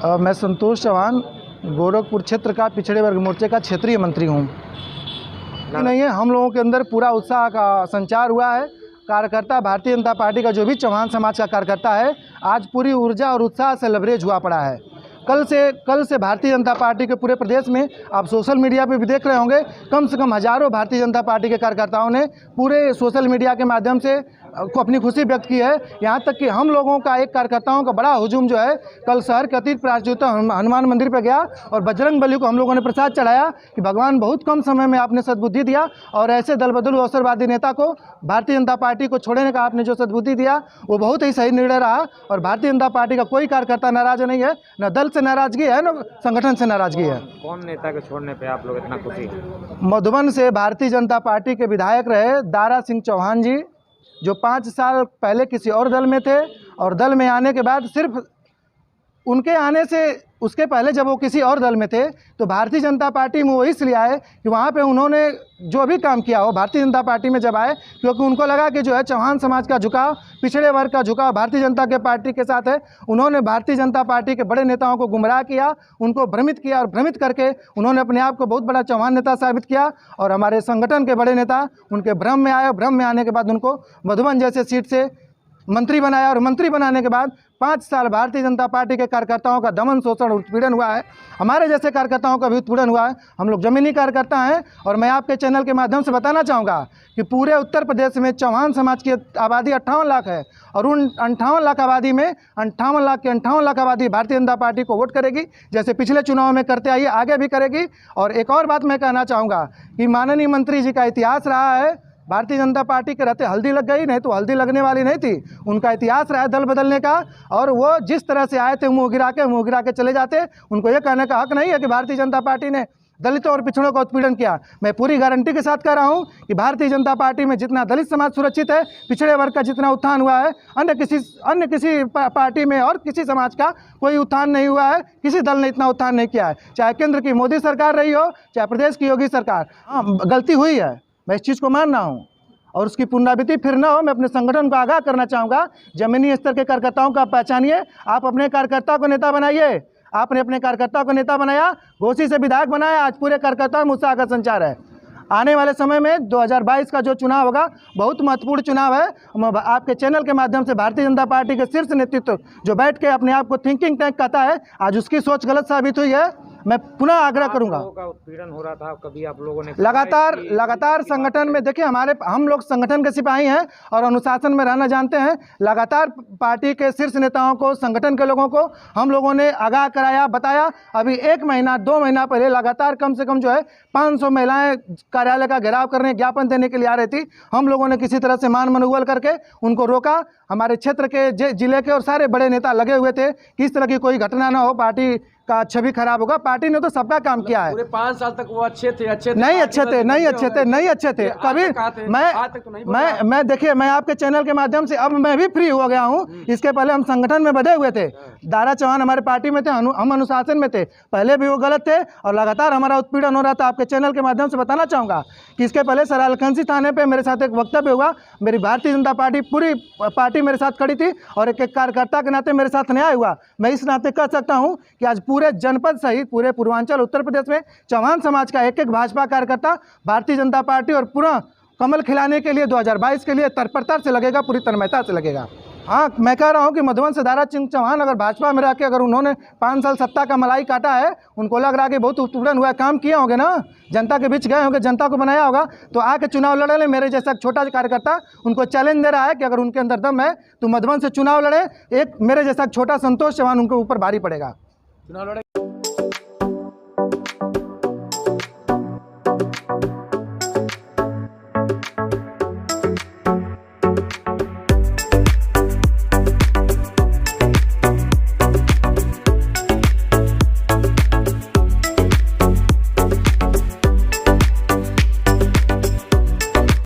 मैं संतोष चौहान गोरखपुर क्षेत्र का पिछड़े वर्ग मोर्चे का क्षेत्रीय मंत्री हूँ। नहीं है, हम लोगों के अंदर पूरा उत्साह का संचार हुआ है। कार्यकर्ता भारतीय जनता पार्टी का जो भी चौहान समाज का कार्यकर्ता है, आज पूरी ऊर्जा और उत्साह से लबरेज हुआ पड़ा है। कल से भारतीय जनता पार्टी के पूरे प्रदेश में आप सोशल मीडिया पे भी देख रहे होंगे, कम से कम हज़ारों भारतीय जनता पार्टी के कार्यकर्ताओं ने पूरे सोशल मीडिया के माध्यम से को अपनी खुशी व्यक्त की है। यहाँ तक कि हम लोगों का एक कार्यकर्ताओं का बड़ा हुजूम जो है, कल शहर के अतीत प्राचीन हनुमान मंदिर पर गया और बजरंग बली को हम लोगों ने प्रसाद चढ़ाया कि भगवान बहुत कम समय में आपने सद्बुद्धि दिया और ऐसे दल बदलू अवसरवादी नेता को, भारतीय जनता पार्टी को छोड़ने का आपने जो सद्बुद्धि दिया वो बहुत ही सही निर्णय रहा। और भारतीय जनता पार्टी का कोई कार्यकर्ता नाराज नहीं है, न दल से नाराजगी है न संगठन से नाराजगी है। कौन नेता के छोड़ने पे आप लोग इतना खुशी हैं? मधुबन से भारतीय जनता पार्टी के विधायक रहे दारा सिंह चौहान जी, जो 5 साल पहले किसी और दल में थे और दल में आने के बाद सिर्फ उनके आने से उसके पहले जब वो किसी और दल में थे तो भारतीय जनता पार्टी में वो इसलिए आए कि वहाँ पे उन्होंने जो भी काम किया हो भारतीय जनता पार्टी में जब आए, क्योंकि उनको लगा कि जो है चौहान समाज का झुकाव, पिछड़े वर्ग का झुकाव भारतीय जनता के पार्टी के साथ है। उन्होंने भारतीय जनता पार्टी के बड़े नेताओं को गुमराह किया, उनको भ्रमित किया और भ्रमित करके उन्होंने अपने आप को बहुत बड़ा चौहान नेता साबित किया। और हमारे संगठन के बड़े नेता उनके भ्रम में आए, भ्रम में आने के बाद उनको मधुबन जैसे सीट से मंत्री बनाया और मंत्री बनाने के बाद 5 साल भारतीय जनता पार्टी के कार्यकर्ताओं का दमन, शोषण, उत्पीड़न हुआ है। हमारे जैसे कार्यकर्ताओं का भी उत्पीड़न हुआ है। हम लोग जमीनी कार्यकर्ता हैं और मैं आपके चैनल के माध्यम से बताना चाहूँगा कि पूरे उत्तर प्रदेश में चौहान समाज की आबादी 58 लाख है और उन 58 लाख आबादी में 58 लाख के 58 लाख आबादी भारतीय जनता पार्टी को वोट करेगी, जैसे पिछले चुनाव में करते आई, आगे भी करेगी। और एक और बात मैं कहना चाहूँगा कि माननीय मंत्री जी का इतिहास रहा है, भारतीय जनता पार्टी के रहते हल्दी लग गई, नहीं तो हल्दी लगने वाली नहीं थी। उनका इतिहास रहा है दल बदलने का और वो जिस तरह से आए थे मुँह गिरा के चले जाते। उनको ये कहने का हक नहीं है कि भारतीय जनता पार्टी ने दलितों और पिछड़ों का उत्पीड़न किया। मैं पूरी गारंटी के साथ कह रहा हूँ कि भारतीय जनता पार्टी में जितना दलित समाज सुरक्षित है, पिछड़े वर्ग का जितना उत्थान हुआ है, अन्य किसी पार्टी में और किसी समाज का कोई उत्थान नहीं हुआ है। किसी दल ने इतना उत्थान नहीं किया है, चाहे केंद्र की मोदी सरकार रही हो, चाहे प्रदेश की योगी सरकार। हाँ, गलती हुई है, मैं इस चीज़ को मान रहा हूँ और उसकी पुनरावृत्ति फिर ना हो। मैं अपने संगठन को आगाह करना चाहूँगा, जमीनी स्तर के कार्यकर्ताओं का पहचानिए, आप अपने कार्यकर्ता को नेता बनाइए। आपने अपने कार्यकर्ता को नेता बनाया, घोसी से विधायक बनाया, आज पूरे कार्यकर्ताओं में उत्साह का संचार है। आने वाले समय में 2022 का जो चुनाव होगा बहुत महत्वपूर्ण चुनाव है। आपके चैनल के माध्यम से भारतीय जनता पार्टी के शीर्ष नेतृत्व जो बैठ के अपने आप को थिंकिंग टैंक कहता है, आज उसकी सोच गलत साबित हुई है। मैं पुनः आग्रह करूंगा। उत्पीड़न हो रहा था, कभी आप लोगों ने लगातार संगठन में देखिए, हम लोग संगठन के सिपाही हैं और अनुशासन में रहना जानते हैं। लगातार पार्टी के शीर्ष नेताओं को, संगठन के लोगों को हम लोगों ने आगाह कराया, बताया। अभी 1 महीना 2 महीना पहले लगातार कम से कम जो है 500 महिलाएं कार्यालय का घेराव करने, ज्ञापन देने के लिए आ रही थी। हम लोगों ने किसी तरह से मान मनोबल करके उनको रोका। हमारे क्षेत्र के जिले के और सारे बड़े नेता लगे हुए थे कि इस तरह की कोई घटना ना हो, पार्टी का छवि खराब होगा। पार्टी ने तो सबका काम किया है। पूरे 5 साल तक वो अच्छे थे नहीं अच्छे थे कभी। मैं देखिए, मैं आपके चैनल के माध्यम से अब मैं भी फ्री हो गया हूँ। इसके पहले हम संगठन में बंधे हुए थे। दारा चौहान हमारे पार्टी में थे, हम अनुशासन में थे, पहले भी वो गलत थे और लगातार हमारा उत्पीड़न हो रहा था। आपके चैनल के माध्यम से बताना चाहूँगा कि इसके पहले सरायरकंसी थाने पर मेरे साथ एक वक्तव्य हुआ। मेरी भारतीय जनता पार्टी पूरी पार्टी मेरे साथ खड़ी थी और एक कार्यकर्ता के नाते मेरे साथ न्याय हुआ। मैं इस नाते कह सकता हूँ कि आज पूरे जनपद सहित पूरे पूर्वांचल उत्तर प्रदेश में चौहान समाज का एक भाजपा कार्यकर्ता भारतीय जनता पार्टी और पूरा कमल खिलाने के लिए 2022 के लिए तत्परता से लगेगा, पूरी तन्मयता से लगेगा। हाँ, मैं कह रहा हूँ कि मधुबन से दारा सिंह चौहान अगर भाजपा में रह के अगर उन्होंने 5 साल सत्ता का मलाई काटा है, उनको लग रहा है कि बहुत उत्पीड़न हुआ है, काम किए होंगे ना, जनता के बीच गए होंगे, जनता को बनाया होगा, तो आके चुनाव लड़े ले। मेरे जैसा छोटा कार्यकर्ता उनको चैलेंज दे रहा है कि अगर उनके अंदर दम है तो मधुबन से चुनाव लड़े। एक मेरे जैसा छोटा संतोष चौहान उनके ऊपर भारी पड़ेगा। चुनाव लड़े।